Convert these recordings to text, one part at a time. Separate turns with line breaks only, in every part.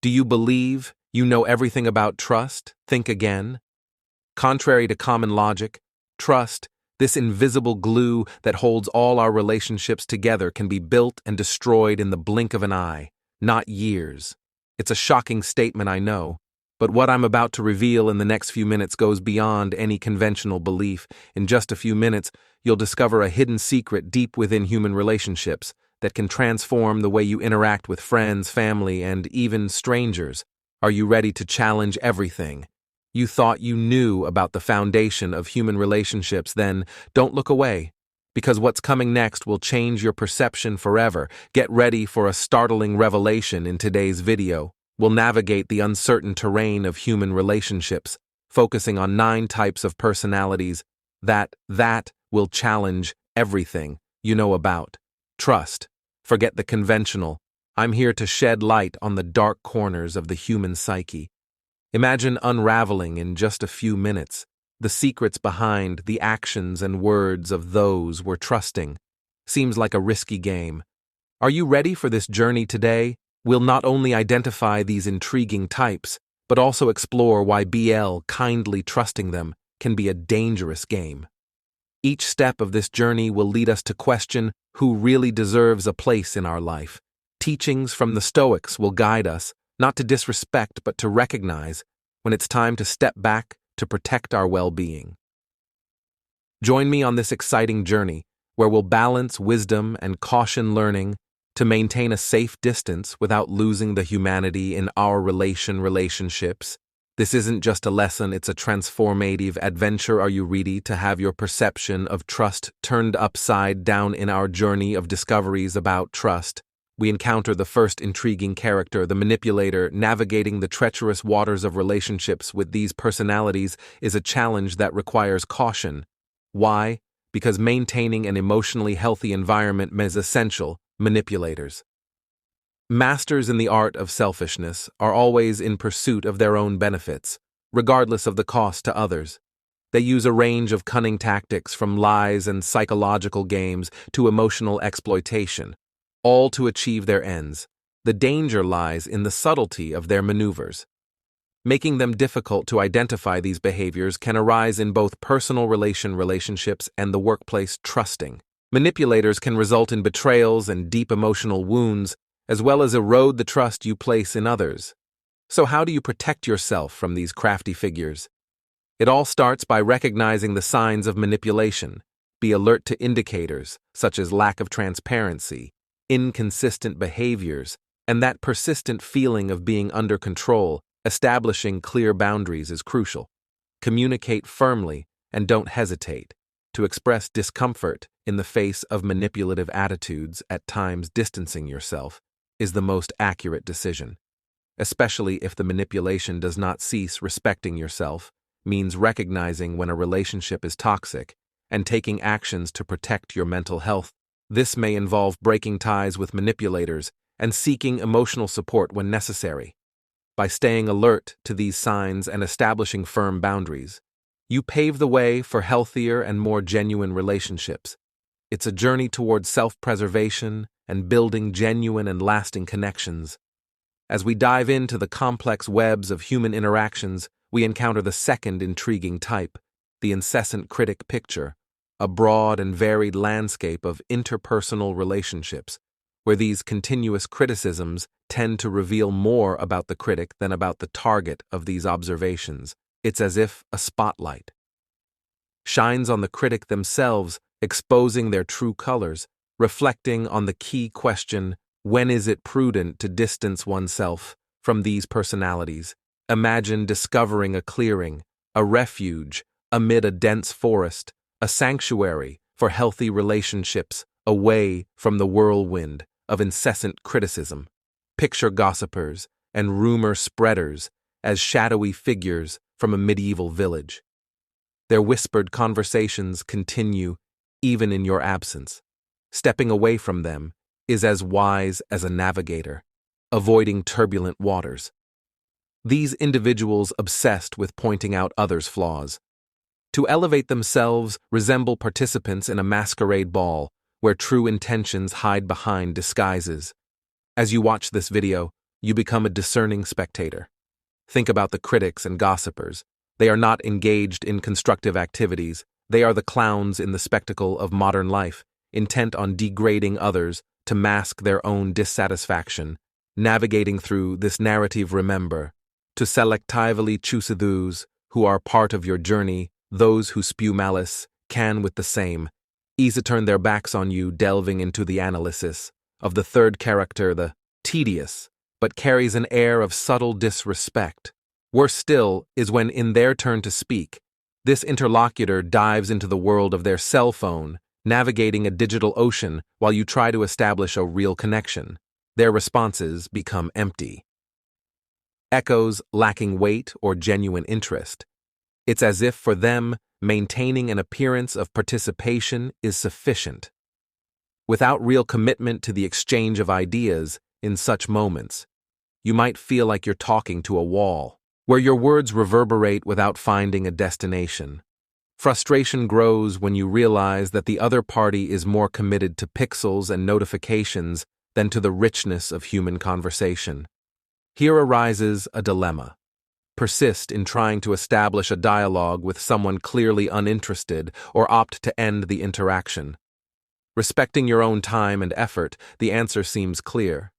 Do you believe you know everything about trust? Think again. Contrary to common logic, trust, this invisible glue that holds all our relationships together, can be built and destroyed in the blink of an eye, not years. It's a shocking statement, I know, but what I'm about to reveal in the next few minutes goes beyond any conventional belief. In just a few minutes, you'll discover a hidden secret deep within human relationships that can transform the way you interact with friends, family, and even strangers. Are you ready to challenge everything you thought you knew about the foundation of human relationships? Then don't look away, because what's coming next will change your perception forever. Get ready for a startling revelation in today's video. We'll navigate the uncertain terrain of human relationships, focusing on 9 types of personalities that will challenge everything you know about trust. Forget the conventional. I'm here to shed light on the dark corners of the human psyche. Imagine unraveling in just a few minutes the secrets behind the actions and words of those we're trusting. Seems like a risky game. Are you ready for this journey today? We'll not only identify these intriguing types, but also explore why kindly trusting them can be a dangerous game. Each step of this journey will lead us to question who really deserves a place in our life. Teachings from the Stoics will guide us, not to disrespect but to recognize when it's time to step back to protect our well-being. Join me on this exciting journey where we'll balance wisdom and caution, learning to maintain a safe distance without losing the humanity in our relationships. This isn't just a lesson, it's a transformative adventure. Are you ready to have your perception of trust turned upside down? In our journey of discoveries about trust, we encounter the first intriguing character, the manipulator. Navigating the treacherous waters of relationships with these personalities is a challenge that requires caution. Why? Because maintaining an emotionally healthy environment is essential. Manipulators, masters in the art of selfishness, are always in pursuit of their own benefits, regardless of the cost to others. They use a range of cunning tactics, from lies and psychological games to emotional exploitation, all to achieve their ends. The danger lies in the subtlety of their maneuvers. Making them difficult to identify, these behaviors can arise in both personal relationships and the workplace. Trusting manipulators can result in betrayals and deep emotional wounds, as well as erode the trust you place in others. So how do you protect yourself from these crafty figures? It all starts by recognizing the signs of manipulation. Be alert to indicators such as lack of transparency, inconsistent behaviors, and that persistent feeling of being under control. Establishing clear boundaries is crucial. Communicate firmly and don't hesitate to express discomfort in the face of manipulative attitudes. At times, distancing yourself is the most accurate decision, especially if the manipulation does not cease. Respecting yourself means recognizing when a relationship is toxic and taking actions to protect your mental health. This may involve breaking ties with manipulators and seeking emotional support when necessary. By staying alert to these signs and establishing firm boundaries, you pave the way for healthier and more genuine relationships. It's a journey towards self-preservation and building genuine and lasting connections. As we dive into the complex webs of human interactions, we encounter the second intriguing type, the incessant critic. Picture a broad and varied landscape of interpersonal relationships, where these continuous criticisms tend to reveal more about the critic than about the target of these observations. It's as if a spotlight shines on the critic themselves, exposing their true colors, reflecting on the key question: when is it prudent to distance oneself from these personalities? Imagine discovering a clearing, a refuge amid a dense forest, a sanctuary for healthy relationships, away from the whirlwind of incessant criticism. Picture gossipers and rumor spreaders as shadowy figures from a medieval village. Their whispered conversations continue even in your absence. Stepping away from them is as wise as a navigator, avoiding turbulent waters. These individuals, obsessed with pointing out others' flaws, to elevate themselves, resemble participants in a masquerade ball where true intentions hide behind disguises. As you watch this video, you become a discerning spectator. Think about the critics and gossipers. They are not engaged in constructive activities. They are the clowns in the spectacle of modern life, intent on degrading others to mask their own dissatisfaction. Navigating through this narrative, remember to selectively choose those who are part of your journey. Those who spew malice can with the same ease turn their backs on you, delving into the analysis of the third character, the tedious, but carries an air of subtle disrespect. Worse still is when, in their turn to speak, this interlocutor dives into the world of their cell phone, navigating a digital ocean while you try to establish a real connection. Their responses become empty echoes lacking weight or genuine interest. It's as if for them, maintaining an appearance of participation is sufficient. Without real commitment to the exchange of ideas, in such moments, you might feel like you're talking to a wall, where your words reverberate without finding a destination. Frustration grows when you realize that the other party is more committed to pixels and notifications than to the richness of human conversation. Here arises a dilemma. Persist in trying to establish a dialogue with someone clearly uninterested, or opt to end the interaction. Respecting your own time and effort, the answer seems clear.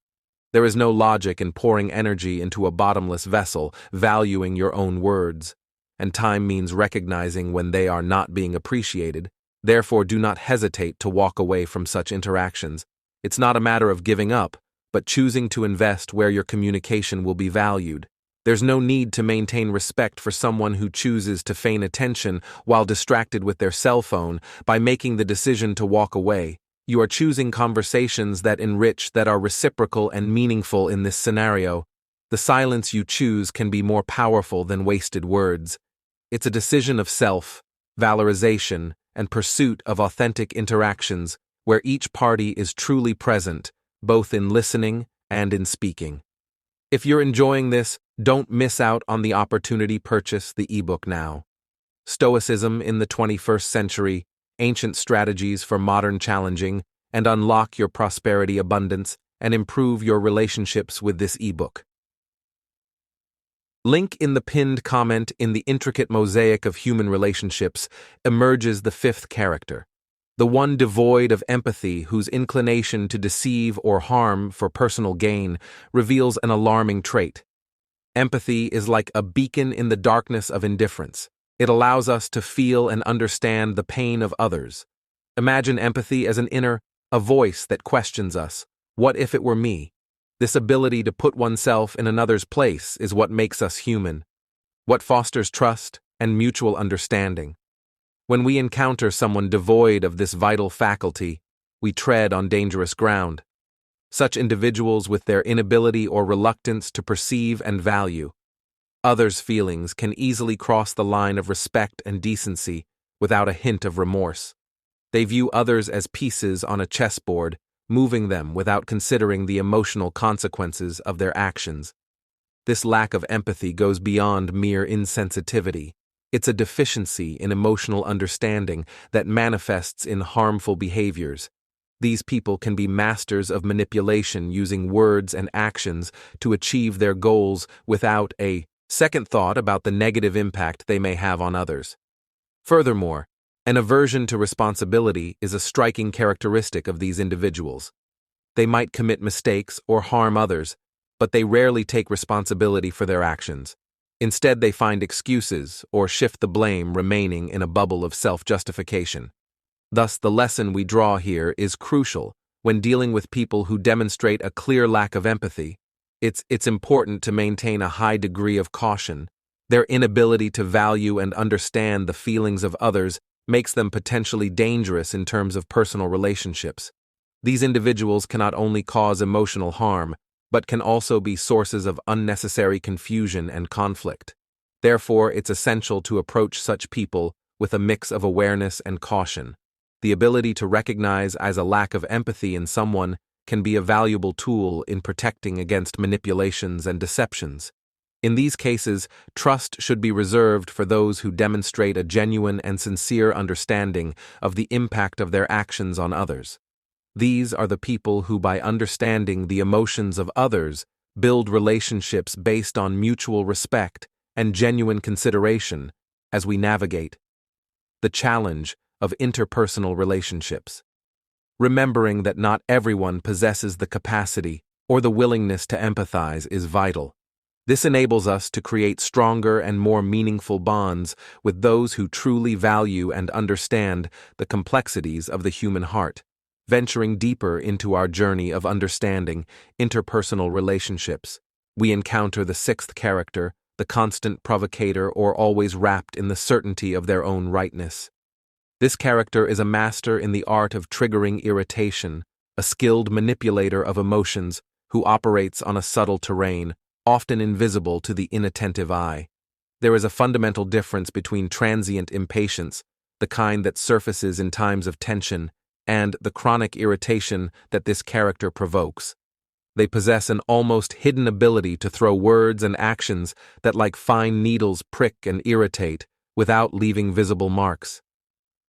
There is no logic in pouring energy into a bottomless vessel, valuing your own words. And time means recognizing when they are not being appreciated. Therefore, do not hesitate to walk away from such interactions. It's not a matter of giving up, but choosing to invest where your communication will be valued. There's no need to maintain respect for someone who chooses to feign attention while distracted with their cell phone. By making the decision to walk away, you are choosing conversations that enrich, that are reciprocal and meaningful in this scenario. The silence you choose can be more powerful than wasted words. It's a decision of self-valorization and pursuit of authentic interactions where each party is truly present, both in listening and in speaking. If you're enjoying this, don't miss out on the opportunity. Purchase the ebook now. Stoicism in the 21st Century, Ancient Strategies for Modern Challenging, and unlock your prosperity, abundance, and improve your relationships with this ebook. Link in the pinned comment. In the intricate mosaic of human relationships emerges the fifth character, the one devoid of empathy, whose inclination to deceive or harm for personal gain reveals an alarming trait. Empathy is like a beacon in the darkness of indifference. It allows us to feel and understand the pain of others. Imagine empathy as a voice that questions us. What if it were me? This ability to put oneself in another's place is what makes us human, what fosters trust and mutual understanding. When we encounter someone devoid of this vital faculty, we tread on dangerous ground. Such individuals, with their inability or reluctance to perceive and value others' feelings, can easily cross the line of respect and decency without a hint of remorse. They view others as pieces on a chessboard, moving them without considering the emotional consequences of their actions. This lack of empathy goes beyond mere insensitivity. It's a deficiency in emotional understanding that manifests in harmful behaviors. These people can be masters of manipulation, using words and actions to achieve their goals without a second thought about the negative impact they may have on others. Furthermore, an aversion to responsibility is a striking characteristic of these individuals. They might commit mistakes or harm others, but they rarely take responsibility for their actions. Instead, they find excuses or shift the blame, remaining in a bubble of self-justification. Thus, the lesson we draw here is crucial when dealing with people who demonstrate a clear lack of empathy. It's important to maintain a high degree of caution. Their inability to value and understand the feelings of others makes them potentially dangerous in terms of personal relationships. These individuals cannot only cause emotional harm, but can also be sources of unnecessary confusion and conflict. Therefore, it's essential to approach such people with a mix of awareness and caution. The ability to recognize as a lack of empathy in someone can be a valuable tool in protecting against manipulations and deceptions. In these cases, trust should be reserved for those who demonstrate a genuine and sincere understanding of the impact of their actions on others. These are the people who, by understanding the emotions of others, build relationships based on mutual respect and genuine consideration as we navigate the challenge of interpersonal relationships. Remembering that not everyone possesses the capacity or the willingness to empathize is vital. This enables us to create stronger and more meaningful bonds with those who truly value and understand the complexities of the human heart. Venturing deeper into our journey of understanding interpersonal relationships, we encounter the sixth character, the constant provocator, or always wrapped in the certainty of their own rightness. This character is a master in the art of triggering irritation, a skilled manipulator of emotions who operates on a subtle terrain, often invisible to the inattentive eye. There is a fundamental difference between transient impatience, the kind that surfaces in times of tension, and the chronic irritation that this character provokes. They possess an almost hidden ability to throw words and actions that like fine needles prick and irritate without leaving visible marks.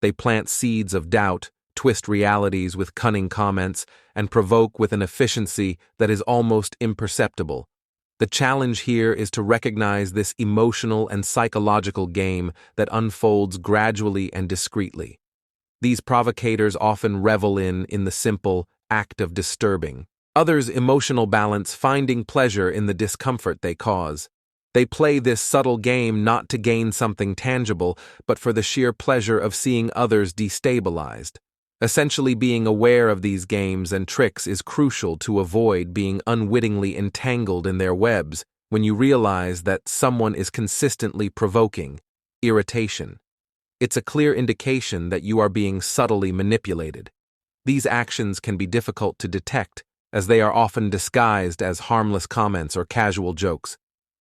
They plant seeds of doubt, twist realities with cunning comments, and provoke with an efficiency that is almost imperceptible. The challenge here is to recognize this emotional and psychological game that unfolds gradually and discreetly. These provocators often revel in the simple act of disturbing others' emotional balance, finding pleasure in the discomfort they cause. They play this subtle game not to gain something tangible, but for the sheer pleasure of seeing others destabilized. Essentially, being aware of these games and tricks is crucial to avoid being unwittingly entangled in their webs when you realize that someone is consistently provoking irritation. It's a clear indication that you are being subtly manipulated. These actions can be difficult to detect, as they are often disguised as harmless comments or casual jokes.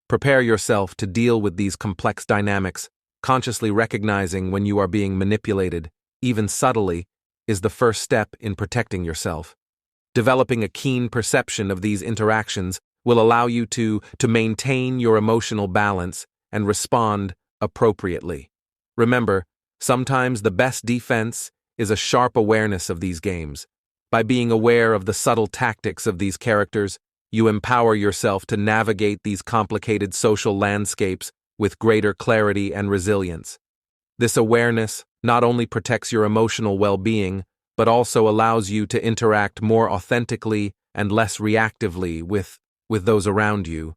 Prepare yourself to deal with these complex dynamics. Consciously recognizing when you are being manipulated, even subtly, is the first step in protecting yourself. Developing a keen perception of these interactions will allow you to maintain your emotional balance and respond appropriately. Remember, sometimes the best defense is a sharp awareness of these games. By being aware of the subtle tactics of these characters, you empower yourself to navigate these complicated social landscapes with greater clarity and resilience. This awareness not only protects your emotional well-being, but also allows you to interact more authentically and less reactively with those around you.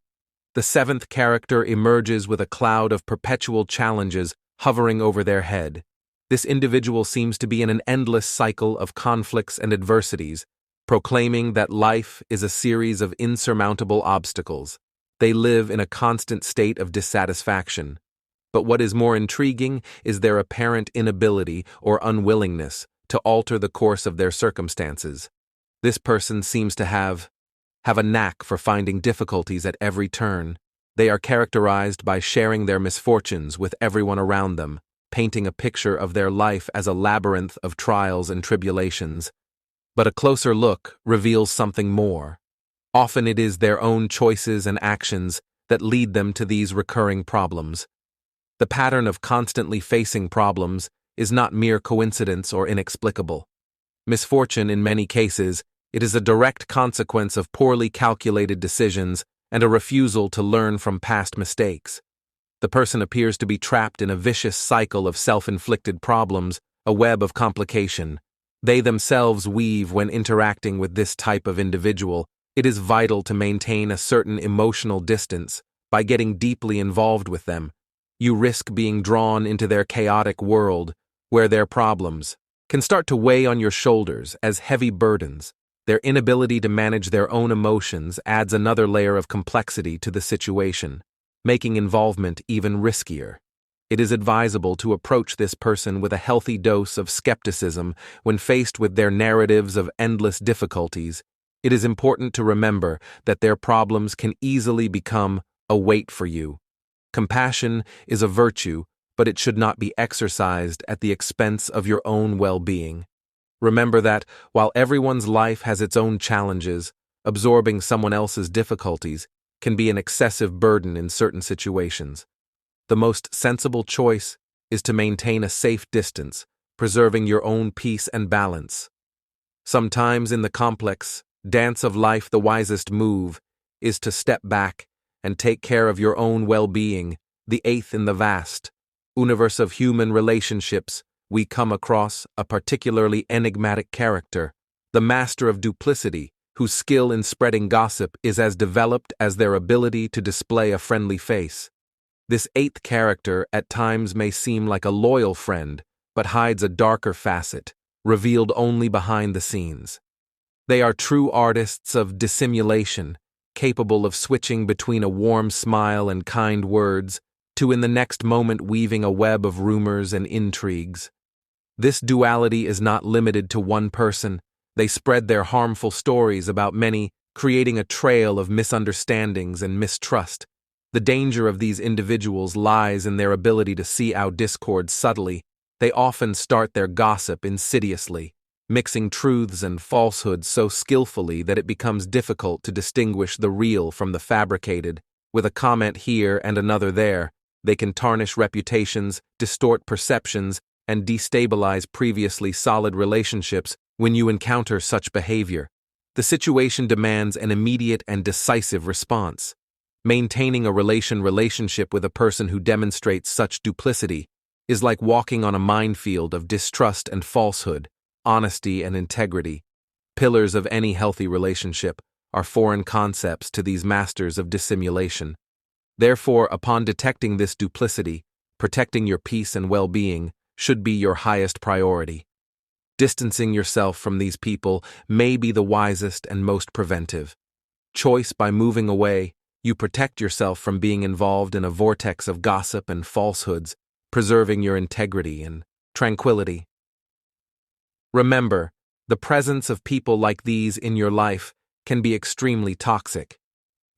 The seventh character emerges with a cloud of perpetual challenges hovering over their head. This individual seems to be in an endless cycle of conflicts and adversities, proclaiming that life is a series of insurmountable obstacles. They live in a constant state of dissatisfaction. But what is more intriguing is their apparent inability or unwillingness to alter the course of their circumstances. This person seems to have a knack for finding difficulties at every turn. They are characterized by sharing their misfortunes with everyone around them, painting a picture of their life as a labyrinth of trials and tribulations. But a closer look reveals something more. Often it is their own choices and actions that lead them to these recurring problems. The pattern of constantly facing problems is not mere coincidence or inexplicable. Misfortune, in many cases, it is a direct consequence of poorly calculated decisions and a refusal to learn from past mistakes. The person appears to be trapped in a vicious cycle of self-inflicted problems, a web of complication. They themselves weave when interacting with this type of individual. It is vital to maintain a certain emotional distance. By getting deeply involved with them, you risk being drawn into their chaotic world, where their problems can start to weigh on your shoulders as heavy burdens. Their inability to manage their own emotions adds another layer of complexity to the situation, making involvement even riskier. It is advisable to approach this person with a healthy dose of skepticism when faced with their narratives of endless difficulties. It is important to remember that their problems can easily become a weight for you. Compassion is a virtue, but it should not be exercised at the expense of your own well-being. Remember that, while everyone's life has its own challenges, absorbing someone else's difficulties can be an excessive burden in certain situations. The most sensible choice is to maintain a safe distance, preserving your own peace and balance. Sometimes in the complex dance of life, the wisest move is to step back and take care of your own well-being. The eighth in the vast universe of human relationships, we come across a particularly enigmatic character, the master of duplicity, whose skill in spreading gossip is as developed as their ability to display a friendly face. This eighth character at times may seem like a loyal friend, but hides a darker facet, revealed only behind the scenes. They are true artists of dissimulation, capable of switching between a warm smile and kind words to in the next moment weaving a web of rumors and intrigues. This duality is not limited to one person. They spread their harmful stories about many, creating a trail of misunderstandings and mistrust. The danger of these individuals lies in their ability to see out discord subtly. They often start their gossip insidiously, mixing truths and falsehoods so skillfully that it becomes difficult to distinguish the real from the fabricated. With a comment here and another there, they can tarnish reputations, distort perceptions, and destabilize previously solid relationships. When you encounter such behavior, the situation demands an immediate and decisive response. Maintaining a relationship with a person who demonstrates such duplicity is like walking on a minefield of distrust and falsehood, honesty and integrity. Pillars of any healthy relationship are foreign concepts to these masters of dissimulation. Therefore, upon detecting this duplicity, protecting your peace and well-being should be your highest priority. Distancing yourself from these people may be the wisest and most preventive choice. By moving away, you protect yourself from being involved in a vortex of gossip and falsehoods, preserving your integrity and tranquility. Remember, the presence of people like these in your life can be extremely toxic.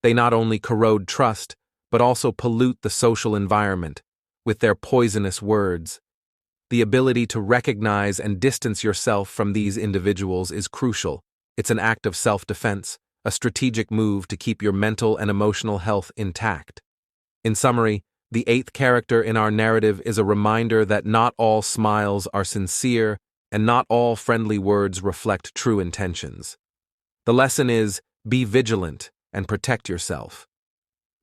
They not only corrode trust, but also pollute the social environment with their poisonous words. The ability to recognize and distance yourself from these individuals is crucial. It's an act of self-defense, a strategic move to keep your mental and emotional health intact. In summary, the eighth character in our narrative is a reminder that not all smiles are sincere and not all friendly words reflect true intentions. The lesson is, be vigilant and protect yourself.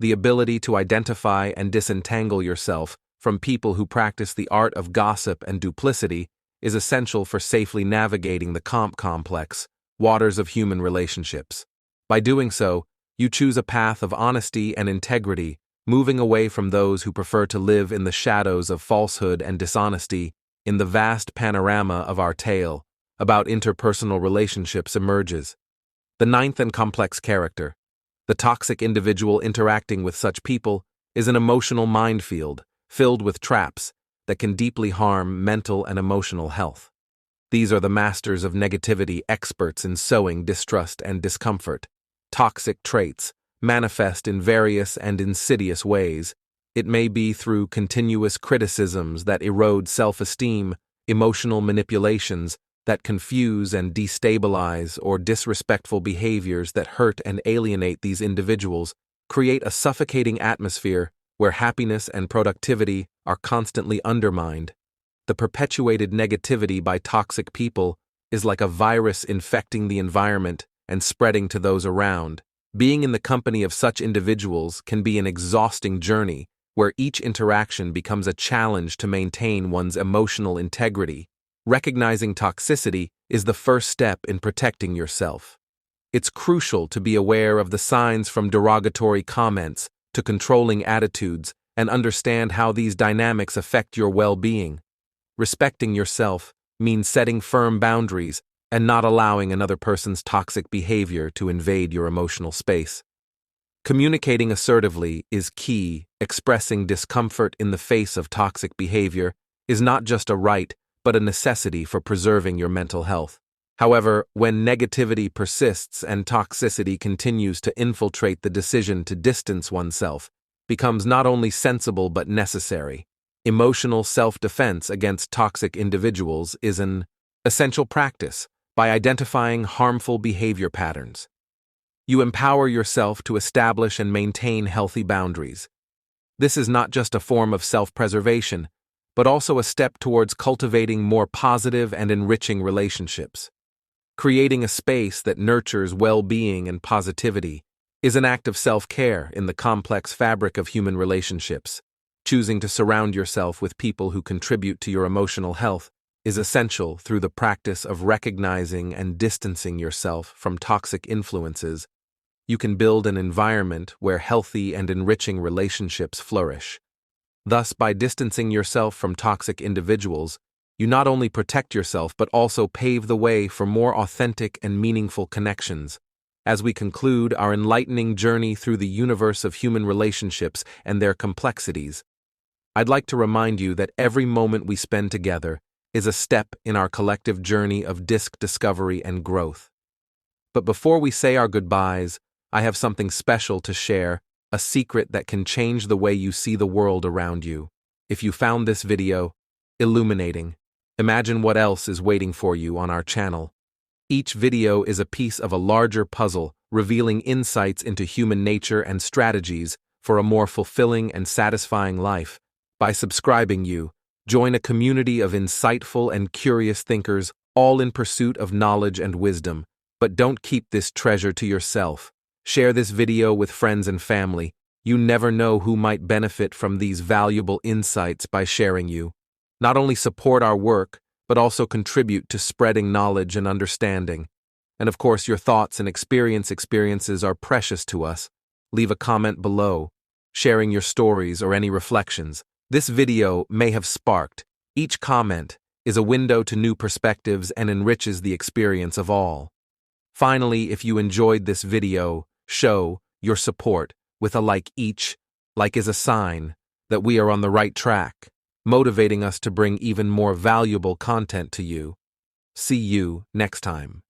The ability to identify and disentangle yourself from people who practice the art of gossip and duplicity is essential for safely navigating the complex waters of human relationships. By doing so, you choose a path of honesty and integrity, moving away from those who prefer to live in the shadows of falsehood and dishonesty. In the vast panorama of our tale about interpersonal relationships emerges the ninth and complex character. The toxic individual interacting with such people is an emotional minefield filled with traps that can deeply harm mental and emotional health. These are the masters of negativity, experts in sowing distrust and discomfort. Toxic traits manifest in various and insidious ways. It may be through continuous criticisms that erode self-esteem, emotional manipulations that confuse and destabilize, or disrespectful behaviors that hurt and alienate. These individuals create a suffocating atmosphere where happiness and productivity are constantly undermined. The perpetuated negativity by toxic people is like a virus infecting the environment and spreading to those around. Being in the company of such individuals can be an exhausting journey, where each interaction becomes a challenge to maintain one's emotional integrity. Recognizing toxicity is the first step in protecting yourself. It's crucial to be aware of the signs, from derogatory comments to controlling attitudes, and understand how these dynamics affect your well-being. Respecting yourself means setting firm boundaries and not allowing another person's toxic behavior to invade your emotional space. Communicating assertively is key. Expressing discomfort in the face of toxic behavior is not just a right, but a necessity for preserving your mental health. However, when negativity persists and toxicity continues to infiltrate, the decision to distance oneself becomes not only sensible but necessary. Emotional self-defense against toxic individuals is an essential practice. By identifying harmful behavior patterns, you empower yourself to establish and maintain healthy boundaries. This is not just a form of self-preservation, but also a step towards cultivating more positive and enriching relationships. Creating a space that nurtures well-being and positivity is an act of self-care in the complex fabric of human relationships. Choosing to surround yourself with people who contribute to your emotional health is essential through the practice of recognizing and distancing yourself from toxic influences. You can build an environment where healthy and enriching relationships flourish. Thus, by distancing yourself from toxic individuals, you not only protect yourself but also pave the way for more authentic and meaningful connections. As we conclude our enlightening journey through the universe of human relationships and their complexities, I'd like to remind you that every moment we spend together is a step in our collective journey of discovery and growth. But before we say our goodbyes, I have something special to share, a secret that can change the way you see the world around you. If you found this video illuminating, imagine what else is waiting for you on our channel. Each video is a piece of a larger puzzle, revealing insights into human nature and strategies for a more fulfilling and satisfying life. By subscribing, you join a community of insightful and curious thinkers, all in pursuit of knowledge and wisdom. But don't keep this treasure to yourself. Share this video with friends and family. You never know who might benefit from these valuable insights by sharing you. Not only support our work, but also contribute to spreading knowledge and understanding. And of course, your thoughts and experiences are precious to us. Leave a comment below, sharing your stories or any reflections this video may have sparked. Each comment is a window to new perspectives and enriches the experience of all. Finally, if you enjoyed this video, show your support with a like. Each like is a sign that we are on the right track, motivating us to bring even more valuable content to you. See you next time.